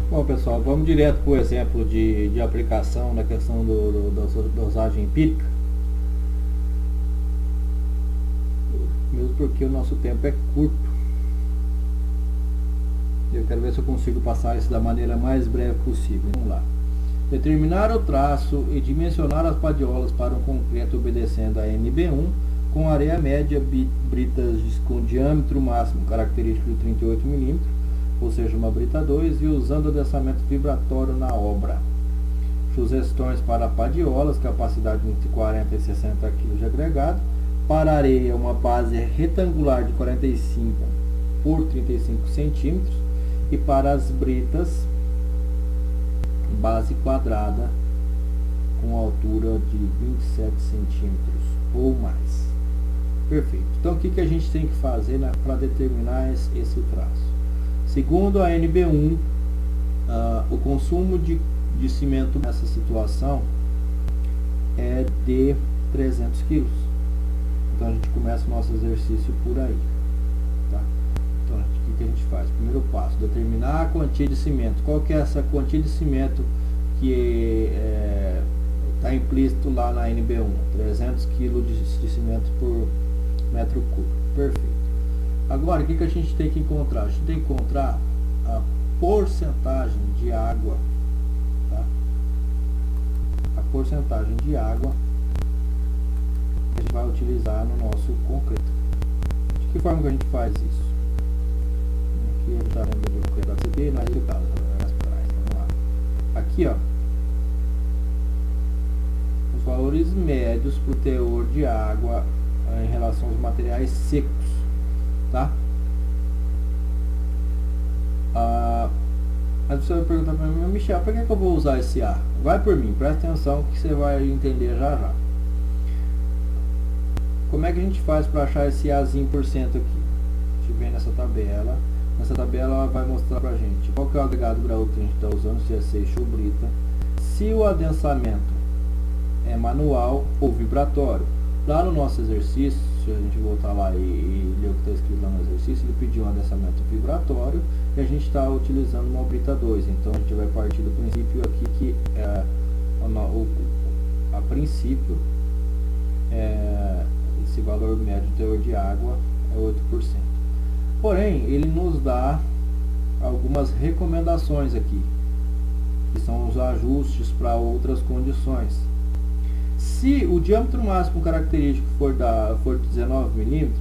Bom, pessoal, vamos direto para o exemplo de aplicação na questão da dosagem empírica. Mesmo porque o nosso tempo é curto. Eu quero ver se eu consigo passar isso da maneira mais breve possível. Vamos lá. Determinar o traço e dimensionar as padiolas para um concreto obedecendo a NB1 com areia média, britas com diâmetro máximo característico de 38 mm, ou seja, uma brita 2, e usando adensamento vibratório na obra. Sugestões para padiolas, capacidade entre 40 e 60 kg de agregado. Para areia, uma base retangular de 45 por 35 cm. E para as britas, base quadrada com altura de 27 centímetros ou mais. Perfeito. Então, o que a gente tem que fazer para determinar esse traço? Segundo a NB1, o consumo de cimento nessa situação é de 300 kg. Então, a gente começa o nosso exercício por aí. Tá? Então, o que a gente faz? Primeiro passo, determinar a quantia de cimento. Qual que é essa quantia de cimento que está implícito lá na NB1? 300 kg de cimento por metro cúbico. Perfeito. Agora, o que a gente tem que encontrar? A gente tem que encontrar a porcentagem de água, tá? A porcentagem de água que a gente vai utilizar no nosso concreto. De que forma que a gente faz isso? Aqui a gente está vendo o concreto da CB, mas no caso, vamos lá. Aqui, ó, os valores médios para o teor de água em relação aos materiais secos, tá? Mas você vai perguntar para mim, Michel, para que eu vou usar esse A? Vai por mim, presta atenção que você vai entender já já. Como é que a gente faz para achar esse Azinho por cento aqui? A gente vem nessa tabela. Nessa tabela ela vai mostrar pra gente qual que é o agregado graúdo que a gente está usando, se é seixo ou brita, se o adensamento é manual ou vibratório. Lá no nosso exercício, se a gente voltar lá e ler o que está escrito lá no exercício, ele pediu um adensamento vibratório e a gente está utilizando uma brita 2. Então a gente vai partir do princípio aqui que a princípio esse valor médio de teor de água é 8%. Porém, ele nos dá algumas recomendações aqui, que são os ajustes para outras condições. Se o diâmetro máximo característico for 19 mm,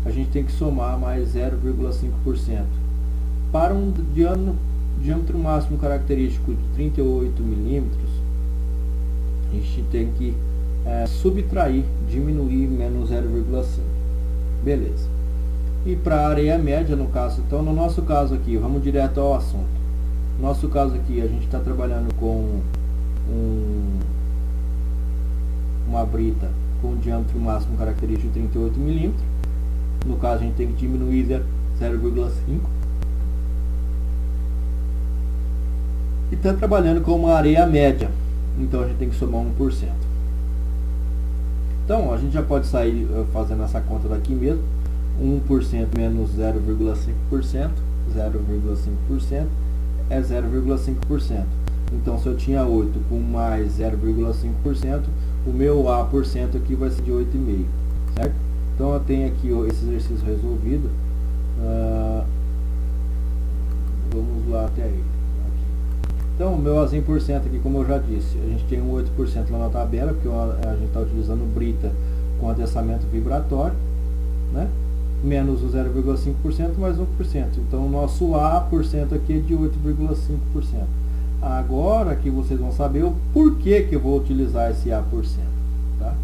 a gente tem que somar mais 0,5%. Para um diâmetro máximo característico de 38 mm, a gente tem que subtrair, diminuir menos 0,5. Beleza. E para a areia média, no caso, então no nosso caso aqui, vamos direto ao assunto. No nosso caso aqui, a gente está trabalhando com uma brita com diâmetro máximo característico de 38 mm. No caso, a gente tem que diminuir 0,5. E está trabalhando com uma areia média, então a gente tem que somar 1%. Então, a gente já pode sair fazendo essa conta daqui mesmo. 1% menos 0,5%, 0,5% é 0,5%. Então, se eu tinha 8 com mais 0,5%, o meu A% aqui vai ser de 8,5%, certo? Então, eu tenho aqui esse exercício resolvido. Vamos lá até aí. Então, o meu Azinho por cento aqui, como eu já disse, a gente tem um 8% lá na tabela, porque a gente está utilizando brita com adensamento vibratório, né? Menos o 0,5% mais 1%. Então, o nosso A% aqui é de 8,5%. Agora que vocês vão saber o porquê que eu vou utilizar esse A%. Tá? A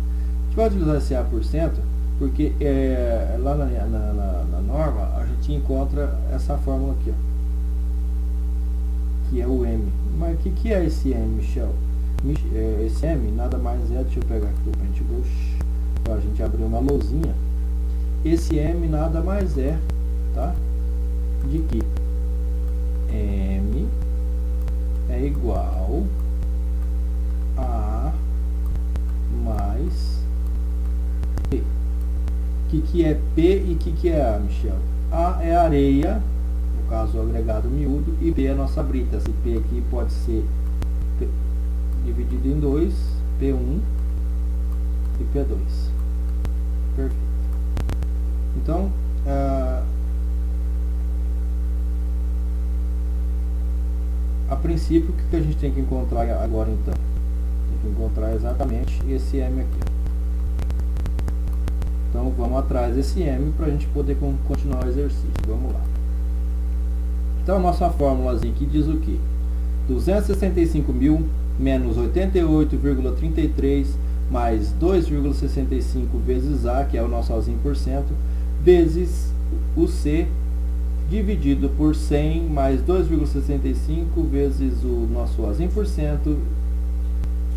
gente vai utilizar esse A% porque lá na norma a gente encontra essa fórmula aqui, ó, que é o M. Mas o que é esse M, Michel? Esse M nada mais é, deixa eu pegar aqui o pente brush, para a gente abrir uma lousinha. Esse M nada mais é, tá? De que M é igual a mais P. O que é P e o que é A, Michel? A é areia, no caso o agregado miúdo, e P é a nossa brita. Esse P aqui pode ser dividido em 2, P1 e P2. Perfeito. Então, a princípio, o que a gente tem que encontrar agora então? Tem que encontrar exatamente esse M aqui. Então vamos atrás desse M para a gente poder continuar o exercício. Vamos lá. Então nossa fórmulazinha aqui diz o que? 265.000 menos 88,33 mais 2,65 vezes A, que é o nosso Azinho por cento, vezes o C dividido por 100 mais 2,65 vezes o nosso Azinho por cento,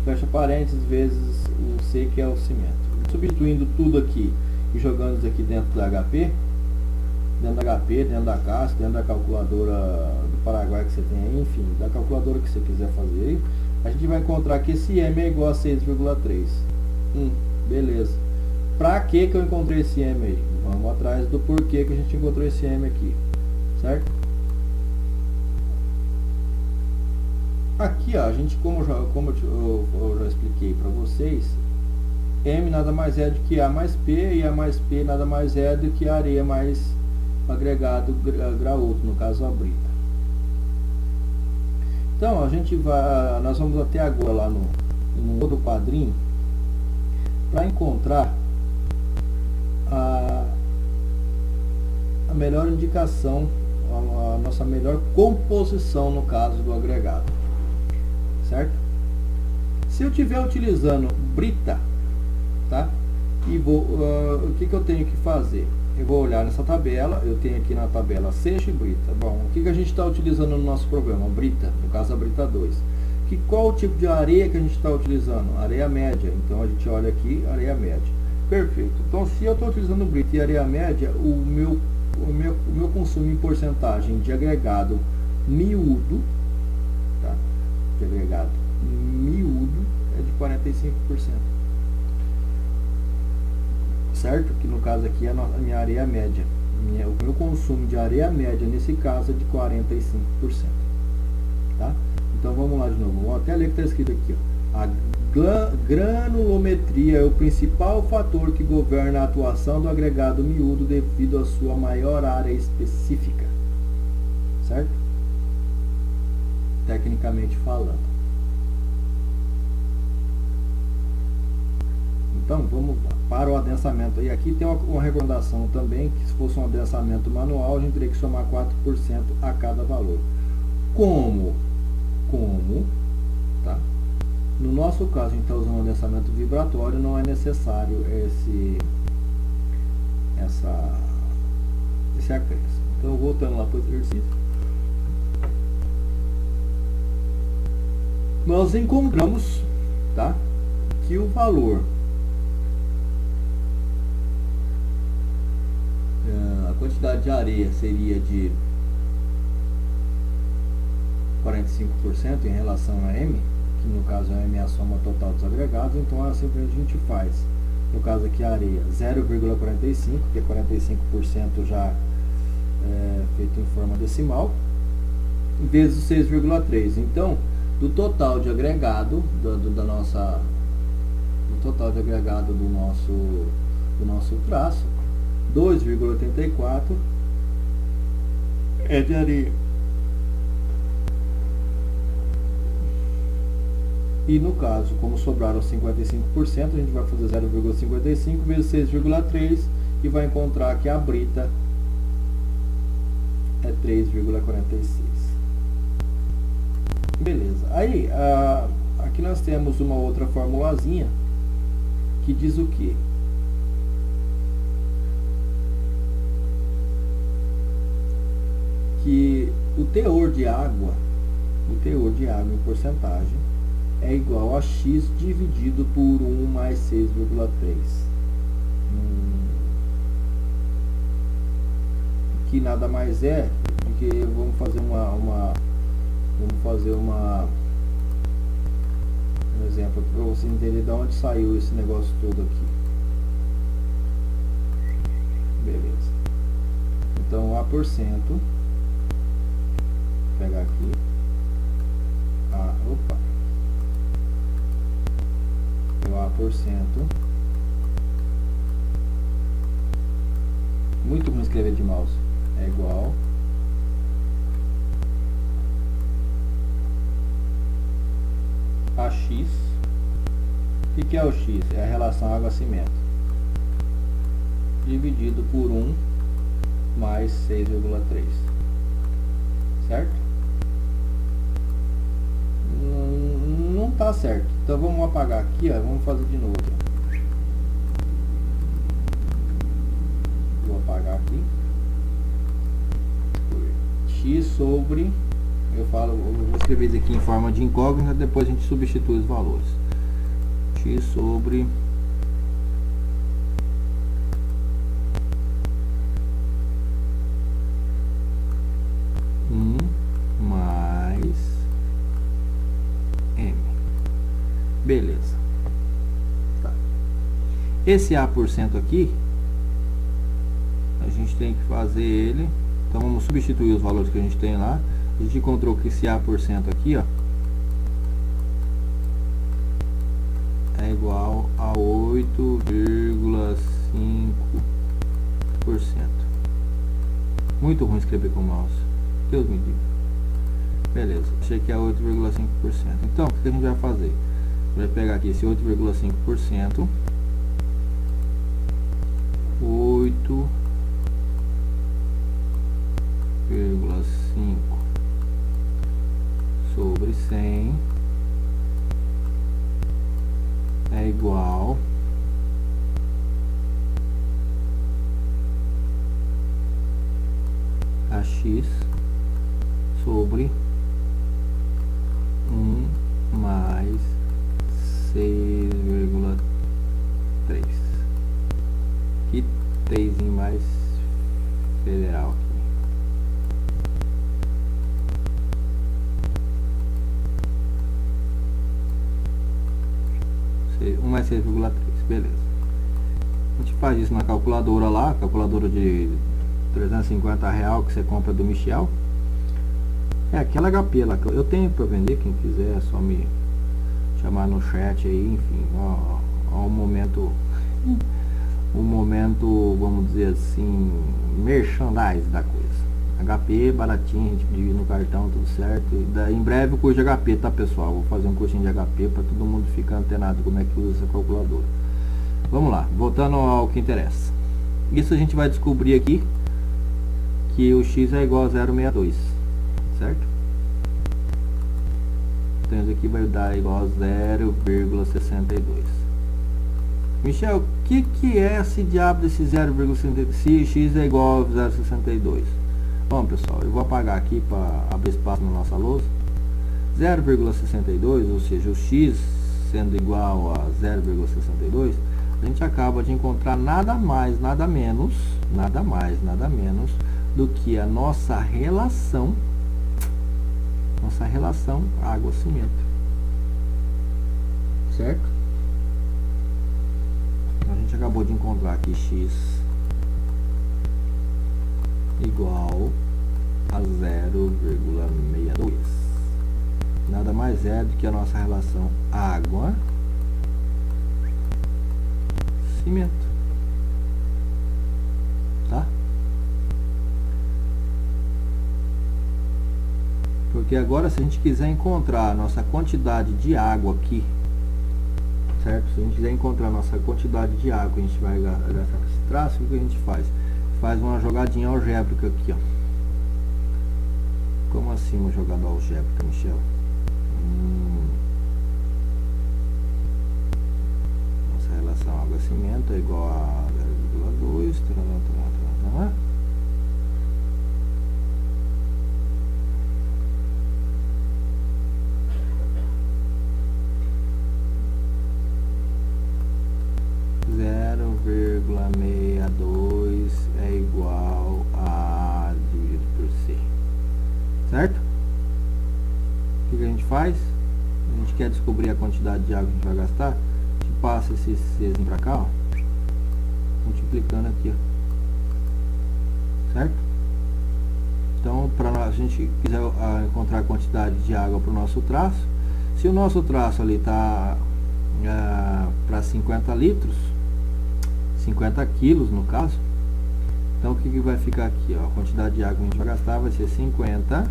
fecha parênteses, vezes o C, que é o cimento. Substituindo tudo aqui e jogando isso aqui dentro da HP, dentro da caixa, dentro da calculadora do Paraguai que você tem aí, enfim, da calculadora que você quiser fazer aí, a gente vai encontrar que esse M é igual a 6,3. Beleza. Pra que eu encontrei esse M aí? Vamos atrás do porquê que a gente encontrou esse M aqui, certo? Aqui, ó, a gente, como eu já expliquei para vocês, M nada mais é do que A mais P, e A mais P nada mais é do que a areia mais agregado graúdo, no caso a brita. Então, nós vamos até agora lá no outro quadrinho para encontrar a melhor indicação, a nossa melhor composição no caso do agregado, certo? Se eu estiver utilizando brita, tá? E o que eu tenho que fazer? Eu vou olhar nessa tabela, eu tenho aqui na tabela seixo e brita. Bom, o que a gente está utilizando no nosso programa? Brita, no caso a brita 2. Qual o tipo de areia que a gente está utilizando? Areia média. Então a gente olha aqui, areia média. Perfeito. Então se eu estou utilizando brita e areia média, o meu consumo em porcentagem de agregado miúdo, tá? De agregado miúdo é de 45%. Certo? Que no caso aqui é a minha areia média. O meu consumo de areia média nesse caso é de 45%. Tá? Então vamos lá de novo. Vou até ler o que está escrito aqui. Ó. A granulometria é o principal fator que governa a atuação do agregado miúdo devido à sua maior área específica. Certo? Tecnicamente falando. Então vamos lá, para o adensamento. E aqui tem uma recomendação também, que se fosse um adensamento manual, a gente teria que somar 4% a cada valor. Como, tá? No nosso caso, a gente está usando um adensamento vibratório, não é necessário esse acréscimo. Então, voltando lá para o exercício, nós encontramos, tá, que o valor, a quantidade de areia seria de 45% em relação a M, que no caso a M é a soma total dos agregados, então simplesmente a gente faz, no caso aqui a areia 0,45, que é 45% já feito em forma decimal, vezes 6,3. Então, do total de agregado do nosso traço, 2,84 é de areia. E no caso, como sobraram 55%, a gente vai fazer 0,55 vezes 6,3 e vai encontrar que a brita é 3,46. Beleza. Aí, aqui nós temos uma outra formulazinha que diz o quê? Que o teor de água em porcentagem é igual a x dividido por 1 mais 6,3. Que nada mais é do que vamos fazer um exemplo aqui para você entender de onde saiu esse negócio todo aqui. Beleza. Então A% pegar aqui. Opa. O A%. Muito ruim escrever de mouse. É igual a X. O que é o X? É a relação água-cimento dividido por 1 mais 6,3. Certo? Não tá certo. Então vamos apagar aqui, ó. Vamos fazer de novo. Vou apagar aqui. X sobre... eu vou escrever isso aqui em forma de incógnita, depois a gente substitui os valores. X sobre 1 mais M. Beleza. Tá. Esse A% aqui, a gente tem que fazer ele. Então vamos substituir os valores que a gente tem lá. A gente encontrou que esse A% aqui, ó, é igual a 8,5%. Muito ruim escrever com o mouse. Deus me livre. Beleza, achei que é 8,5%. Então, o que a gente vai fazer? Vai pegar aqui esse 8,5%. 8,5 sobre 100 é igual a X sobre 1 mais 6,3. Que 3 mais federal aqui. 1 mais 6,3, beleza. A gente faz isso na calculadora lá, calculadora de R$350 que você compra do Michel. É aquela HP lá que eu tenho para vender, quem quiser é só me chamar no chat aí, enfim, ó o momento, vamos dizer assim, merchandise da coisa. HP baratinho, a gente divide no cartão, tudo certo. Em breve o curso de HP, tá, pessoal? Vou fazer um cursinho de HP para todo mundo ficar antenado como é que usa essa calculadora. Vamos lá, voltando ao que interessa. Isso a gente vai descobrir aqui que o X é igual a 0,62, certo? Então isso aqui vai dar igual a 0,62. Michel, o que é esse diabo desse 0,62? Se X é igual a 0,62. Bom, pessoal, eu vou apagar aqui para abrir espaço na nossa lousa. 0,62, ou seja, o X sendo igual a 0,62, a gente acaba de encontrar nada mais, nada menos do que a nossa relação água-cimento, certo? A gente acabou de encontrar aqui X igual a 0,62. Nada mais é do que a nossa relação água-cimento, tá? Porque agora, se a gente quiser encontrar a nossa quantidade de água aqui, certo? Se a gente quiser encontrar a nossa quantidade de água, a gente vai gastar esse traço, o que a gente faz? Faz uma jogadinha algébrica aqui, ó. Como assim uma jogada algébrica, Michel? Nossa relação água-cimento é igual a 0,2. 0,62 é igual a dividido por C, certo? O que a gente faz? A gente quer descobrir a quantidade de água que a gente vai gastar, a gente passa esse C para cá, ó, multiplicando aqui, ó, certo? Então, para a gente quiser encontrar a quantidade de água para o nosso traço, se o nosso traço ali está para 50 litros, 50 quilos no caso, então o que vai ficar aqui? Ó, a quantidade de água que a gente vai gastar vai ser 50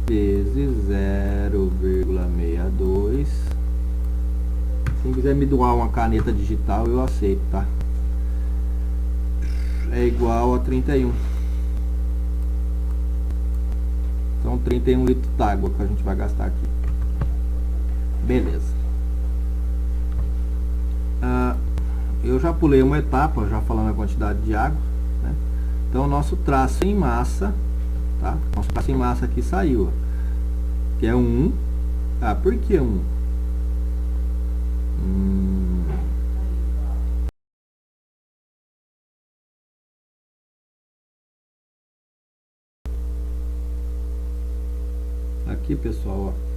vezes 0,62. Se quiser me doar uma caneta digital, eu aceito, tá? É igual a 31. Então 31 litros d'água que a gente vai gastar aqui. Beleza. Eu já pulei uma etapa, já falando a quantidade de água, né? Então nosso traço em massa, tá? Nosso traço em massa aqui saiu, ó, que é 1. Por que 1? Aqui, pessoal, ó.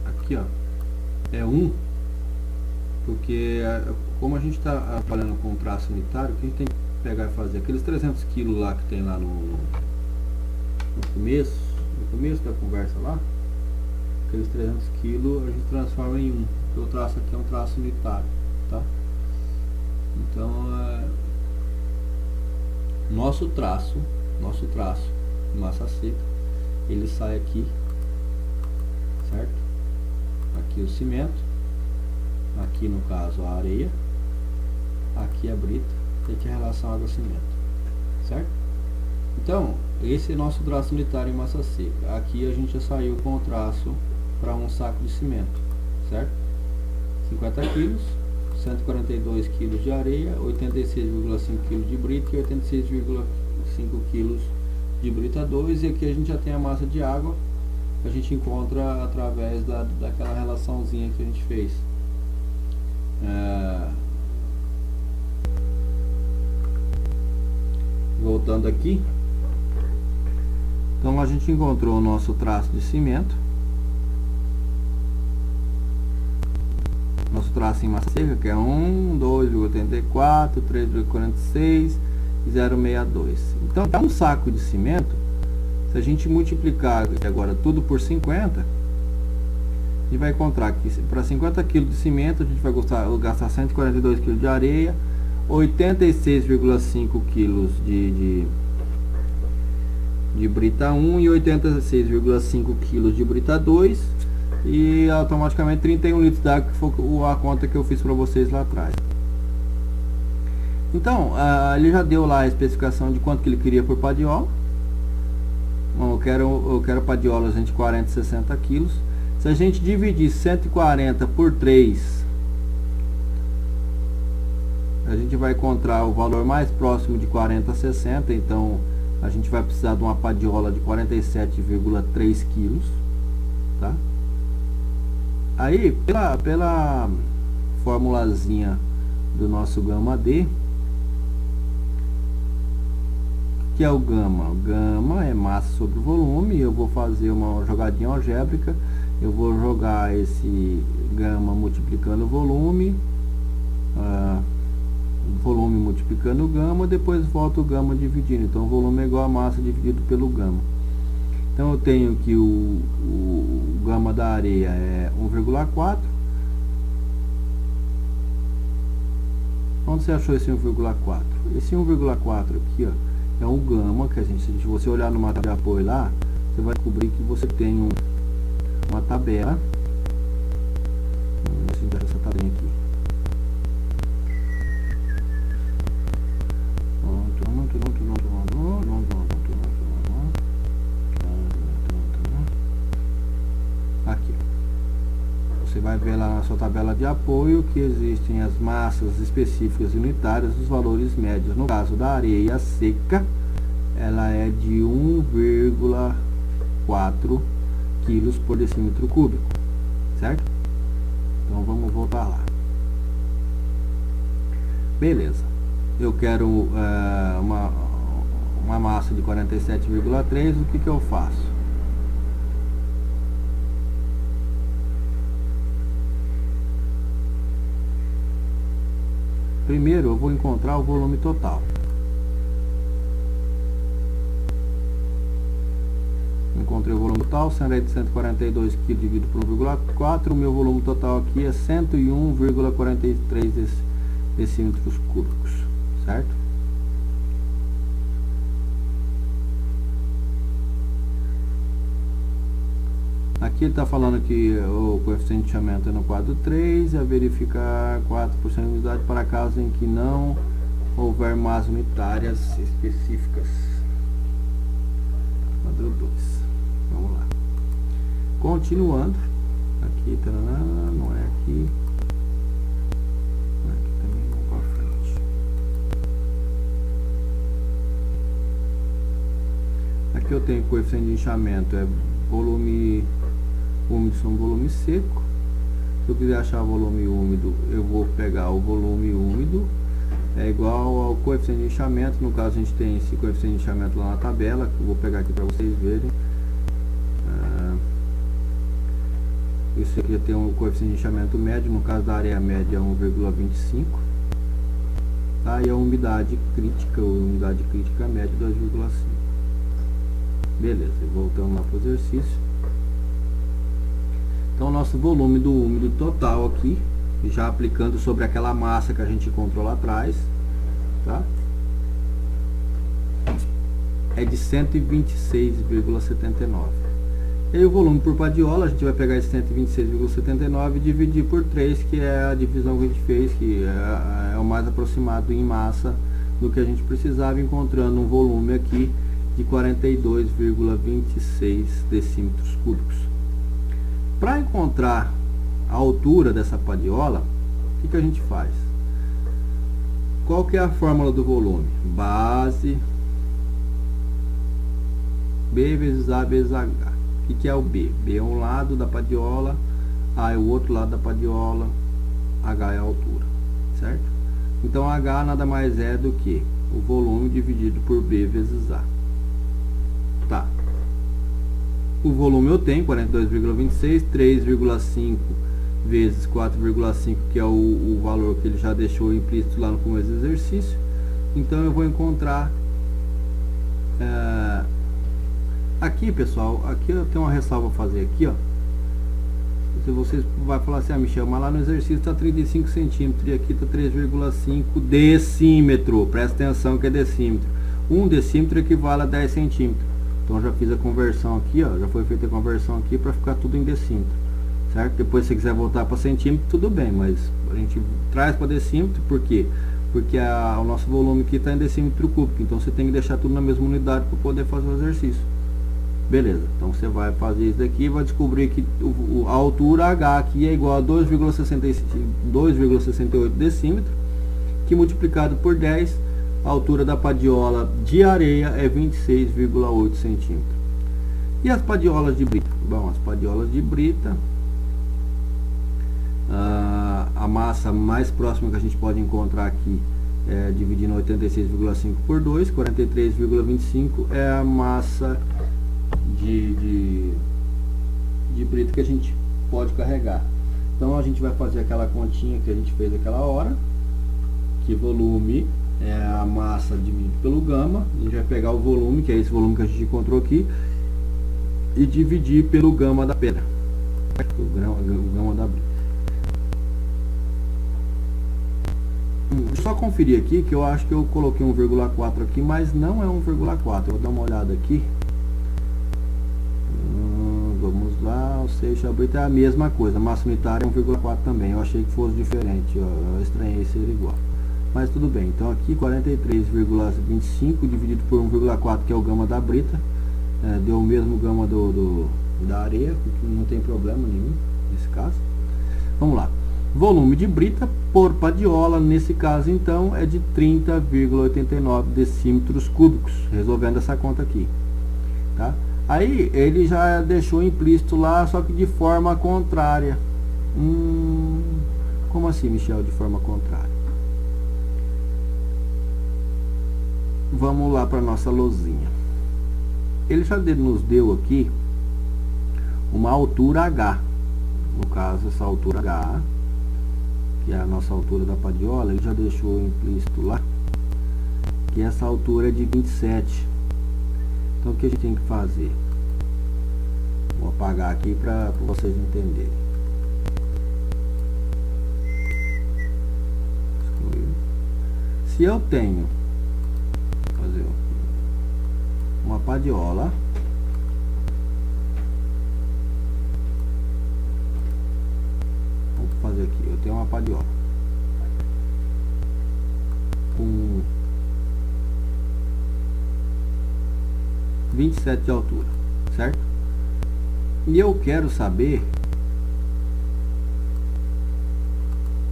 Aqui, ó, é 1, porque como a gente está trabalhando com traço unitário, o que a gente tem que pegar e fazer? Aqueles 300 kg lá que tem lá no começo da conversa lá, aqueles 300 kg a gente transforma em 1, porque o traço aqui é um traço unitário, tá? Então, nosso traço de massa seca, ele sai aqui, certo? Aqui o cimento, aqui no caso a areia, aqui a brita, e aqui a relação água-cimento, certo? Então, esse é nosso traço unitário em massa seca. Aqui a gente já saiu com o traço para um saco de cimento, certo? 50 quilos, 142 kg de areia, 86,5 kg de brita e 86,5 kg de brita 2. E aqui a gente já tem a massa de água que a gente encontra através daquela relaçãozinha que a gente fez. Voltando aqui, então a gente encontrou o nosso traço de cimento, nosso traço em massa seca, que é 1, 2,84, 3,46 e 0,62. Então, para um saco de cimento, se a gente multiplicar agora tudo por 50, a gente vai encontrar que para 50 kg de cimento a gente vai gastar 142 kg de areia, 86,5 kg de brita 1 e 86,5 kg de brita 2, e automaticamente 31 litros d'água, que foi a conta que eu fiz para vocês lá atrás. Então, ele já deu lá a especificação de quanto que ele queria por padiola. Bom, eu quero padiolas entre 40 e 60 quilos. Se a gente dividir 140 por 3, a gente vai encontrar o valor mais próximo de 40 a 60. Então a gente vai precisar de uma padiola de 47,3 quilos, tá? Aí, pela formulazinha do nosso gama D, que é o gama? O gama é massa sobre volume. Eu vou fazer uma jogadinha algébrica. Eu vou jogar esse gama multiplicando o volume, volume multiplicando o gama, depois volta o gama dividindo. Então o volume é igual a massa dividido pelo gama. Então eu tenho que o gama da areia é 1,4. Onde você achou esse 1,4? Esse 1,4 aqui, ó, é um gama que se você olhar no mapa de apoio lá, você vai descobrir que você tem uma tabela. Vamos ver se a gente acha essa tabelinha aqui. Aqui você vai ver lá na sua tabela de apoio que existem as massas específicas e unitárias dos valores médios. No caso da areia seca, ela é de 1,4 kg por decímetro cúbico, certo? Então vamos voltar lá. Beleza, eu quero uma massa de 47,3. O que eu faço? Primeiro eu vou encontrar o volume total. Encontrei o volume total, sendo aí de 142 kg dividido por 1,4, o meu volume total aqui é 101,43 decímetros cúbicos, certo? Aqui ele está falando que o coeficiente de inchamento é no quadro 3, é verificar 4% de umidade para casos em que não houver massas unitárias específicas. Quadro 2. Vamos lá. Continuando. Aqui, taraná, não é aqui. Não é aqui também, vamos para frente. Aqui eu tenho coeficiente de inchamento, é volume úmido sobre volume seco. Se eu quiser achar o volume úmido, eu vou pegar o volume úmido, é igual ao coeficiente de inchamento. No caso, a gente tem esse coeficiente de inchamento lá na tabela, que eu vou pegar aqui para vocês verem. Isso aqui tem um coeficiente de inchamento médio, no caso da área média é 1,25, tá? E a umidade crítica média 2,5. Beleza, voltamos lá para o exercício. Então, nosso volume do úmido total aqui, já aplicando sobre aquela massa que a gente encontrou lá atrás, tá? É de 126,79. E o volume por padiola, a gente vai pegar esse 126,79 e dividir por 3, que é a divisão que a gente fez, que é o mais aproximado em massa do que a gente precisava, encontrando um volume aqui de 42,26 decímetros cúbicos. Para encontrar a altura dessa padiola, o que a gente faz? Qual que é a fórmula do volume? Base B vezes A vezes H. O que é o B? B é um lado da padiola, A é o outro lado da padiola, H é a altura, certo? Então H nada mais é do que o volume dividido por B vezes A. Tá. O volume eu tenho 42,26, 3,5 vezes 4,5, que é o valor que ele já deixou implícito lá no começo do exercício. Então eu vou encontrar aqui, pessoal, aqui eu tenho uma ressalva a fazer aqui, ó. Se vocês vai falar assim, Michel, mas lá no exercício está 35 centímetros e aqui está 3,5 decímetro. Presta atenção que é decímetro. 1 decímetro equivale a 10 centímetros. Então já fiz a conversão aqui, ó, já foi feita a conversão aqui para ficar tudo em decímetro, certo? Depois se você quiser voltar para centímetro, tudo bem, mas a gente traz para decímetro, por quê? Porque o nosso volume aqui está em decímetro cúbico, então você tem que deixar tudo na mesma unidade para poder fazer o exercício. Beleza, então você vai fazer isso daqui e vai descobrir que a altura H aqui é igual a 2,68 decímetros, que multiplicado por 10, a altura da padiola de areia é 26,8 centímetros. E as padiolas de brita? Bom, as padiolas de brita, a massa mais próxima que a gente pode encontrar aqui, dividindo 86,5 por 2, 43,25 é a massa de brita que a gente pode carregar. Então a gente vai fazer aquela continha que a gente fez aquela hora, que volume é a massa dividido pelo gama. A gente vai pegar o volume, que é esse volume que a gente encontrou aqui, e dividir pelo gama da pedra, o gama da brita. Deixa eu só conferir aqui, que eu acho que eu coloquei 1,4 aqui, mas não é 1,4. Eu vou dar uma olhada aqui. Vamos lá, ou seja, a brita é a mesma coisa, a massa unitária é 1,4 também. Eu achei que fosse diferente, eu estranhei ser igual. Mas tudo bem, então aqui 43,25 dividido por 1,4, que é o gama da brita, deu o mesmo gama da areia, não tem problema nenhum nesse caso. Vamos lá, volume de brita por padiola, nesse caso então é de 30,89 decímetros cúbicos, resolvendo essa conta aqui, tá? Aí ele já deixou implícito lá, só que de forma contrária. Como assim, Michel, de forma contrária? Vamos lá para nossa lousinha. Ele já nos deu aqui uma altura H. No caso, essa altura H, que é a nossa altura da padiola, ele já deixou implícito lá que essa altura é de 27. Então o que a gente tem que fazer? Vou apagar aqui para vocês entenderem. Excluir. Se eu tenho fazer uma padiola, vou fazer aqui, eu tenho uma padiola com 27 de altura, certo? E eu quero saber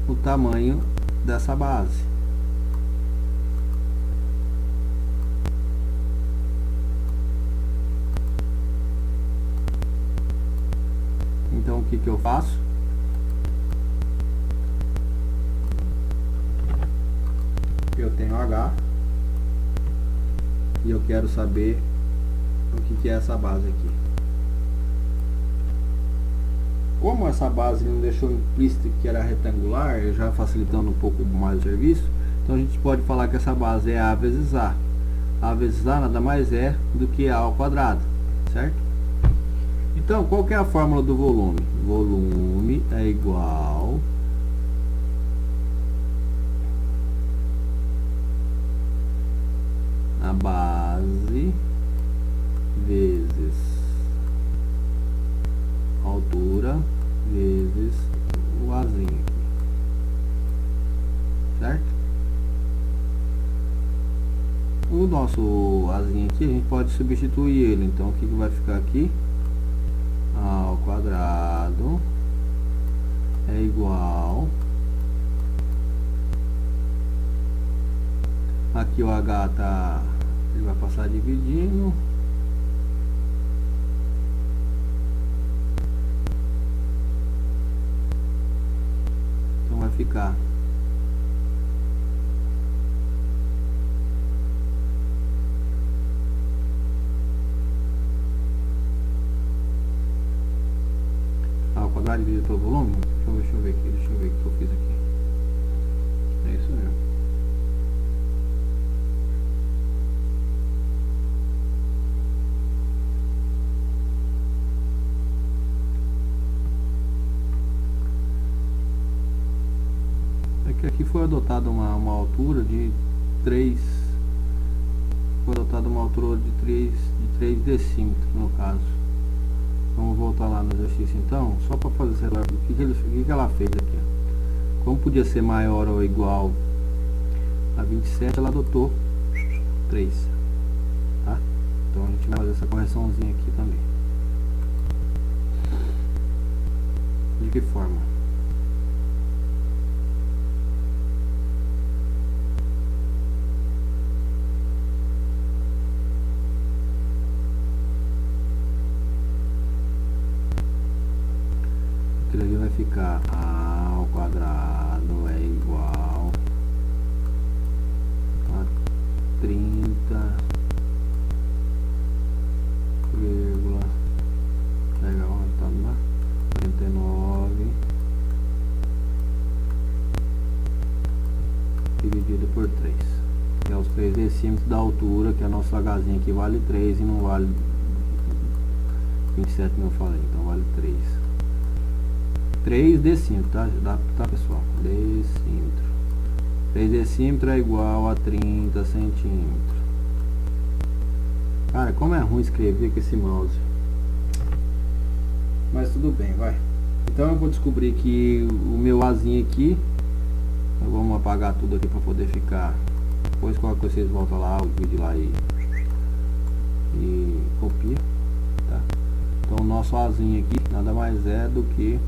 o tamanho dessa base. Então o que eu faço? Eu tenho H e eu quero saber o que é essa base aqui. Como essa base não deixou implícito que era retangular, já facilitando um pouco mais o serviço, então a gente pode falar que essa base é A vezes A. A vezes A nada mais é do que A ao quadrado, certo? Então, qual que é a fórmula do volume? Volume é igual a base vezes altura vezes o Azinho aqui, certo? O nosso Azinho aqui a gente pode substituir ele, então o que vai ficar aqui? A ao quadrado é igual, aqui o H tá, ele vai passar dividindo, então vai ficar ao quadrado dividido pelo volume. Deixa eu ver aqui, deixa eu ver o que eu fiz aqui. É isso mesmo. Aqui foi adotada uma altura de 3, foi adotada uma altura de 3 decímetros no caso. Vamos voltar lá no exercício então, só para fazer o que ela fez aqui. Como podia ser maior ou igual a 27, ela adotou 3, tá? Então a gente vai fazer essa correçãozinha aqui também. De que forma? Aqui vai ficar A ao quadrado é igual a 30, pegar uma tabela, 49 dividido por 3, que é os 3 decímetros da altura, que a nossa Hzinha aqui vale 3 e não vale 27, como eu falei, então vale 3 decímetros, tá pessoal? Decímetro. 3 decímetros é igual a 30 centímetros. Cara, como é ruim escrever com esse mouse. Mas tudo bem, vai. Então eu vou descobrir que o meu Azinho aqui, vamos apagar tudo aqui para poder ficar. Depois qualquer coisa vocês voltam lá, o vídeo lá e copia, tá? Então o nosso Azinho aqui nada mais é do que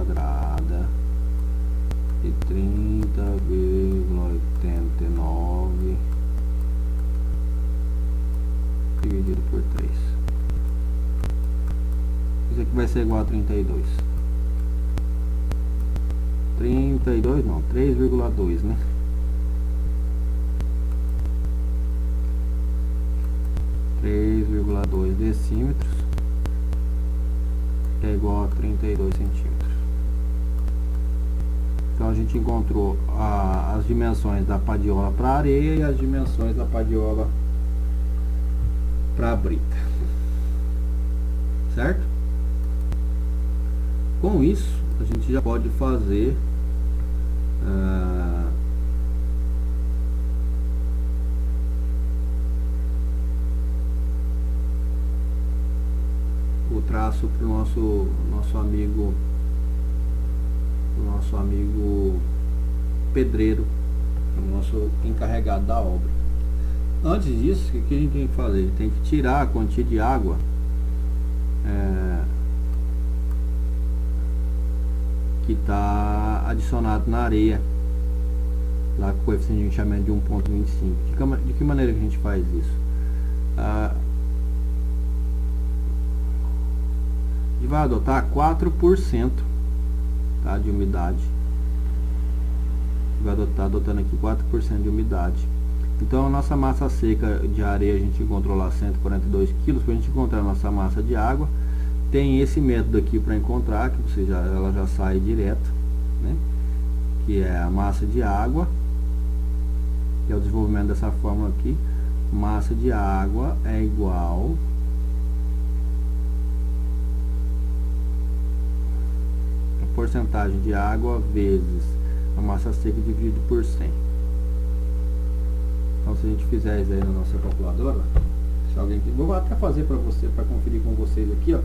quadrada de 30,89 dividido por 3. Isso aqui vai ser igual a 32. 32 não, 3,2, né? 3,2 decímetros é igual a 32 centímetros. Então a gente encontrou as dimensões da padiola para areia e as dimensões da padiola para brita, certo? Com isso a gente já pode fazer o traço para o nosso amigo pedreiro, o nosso encarregado da obra. Antes disso, o que a gente tem que fazer? Tem que tirar a quantia de água que está adicionado na areia, lá com o coeficiente de inchamento de 1,25. De que maneira que a gente faz isso? E vai adotar 4%, tá, de umidade. Vai adotando aqui 4% de umidade. Então a nossa massa seca de areia a gente encontrou lá 142 kg. Para a gente encontrar a nossa massa de água, tem esse método aqui para encontrar, que ela já sai direto, né? Que é a massa de água, que é o desenvolvimento dessa fórmula aqui. Massa de água é igual a porcentagem de água vezes a massa seca dividido por 100. Então se a gente fizer isso aí na nossa calculadora, se alguém aqui, vou até fazer para você, para conferir com vocês aqui, ó.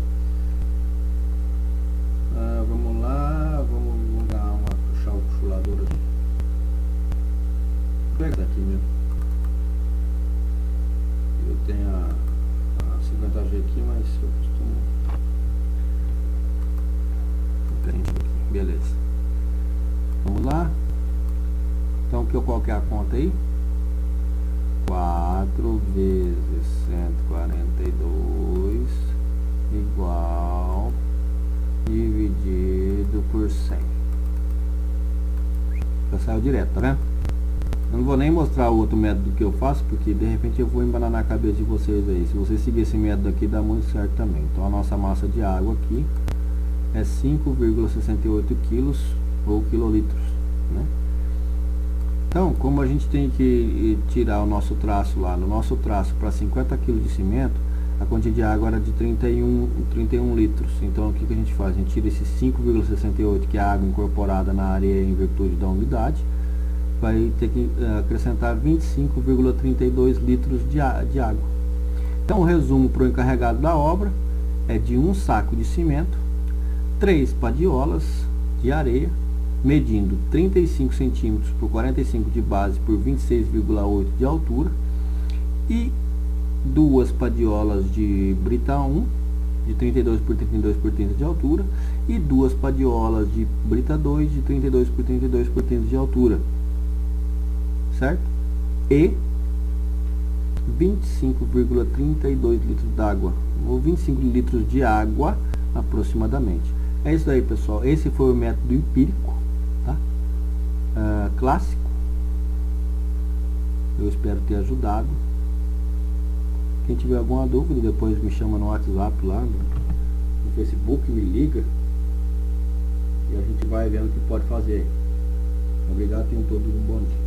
Vamos lá, vamos dar puxar o calculador aqui. Vou pegar daqui mesmo. Eu tenho a 50G aqui, mas eu costumo. Beleza. Vamos lá. Então o que eu coloquei a conta aí? 4 vezes 142 igual dividido por 100. Já saiu direto, tá vendo? Eu não vou nem mostrar o outro método que eu faço, porque de repente eu vou embananar a cabeça de vocês aí. Se vocês seguirem esse método aqui, dá muito certo também. Então a nossa massa de água aqui é 5,68 quilos ou quilolitros, né? Então, como a gente tem que tirar o nosso traço lá, no nosso traço para 50 kg de cimento, a quantidade de água era de 31 litros. Então, o que a gente faz? A gente tira esse 5,68, que é a água incorporada na areia em virtude da umidade, vai ter que acrescentar 25,32 litros de água. Então, o resumo para o encarregado da obra é de um saco de cimento, 3 padiolas de areia, medindo 35 centímetros por 45 de base por 26,8 de altura, e 2 padiolas de brita 1 de 32 por 32 por 30 de altura e 2 padiolas de brita 2 de 32 por 32 por 30 de altura, certo? E 25,32 litros d'água, ou 25 litros de água aproximadamente. É isso aí, pessoal. Esse foi o método empírico, tá? Clássico. Eu espero ter ajudado. Quem tiver alguma dúvida, depois me chama no WhatsApp lá, no Facebook, me liga e a gente vai vendo o que pode fazer. Obrigado, tenham todos um bom dia.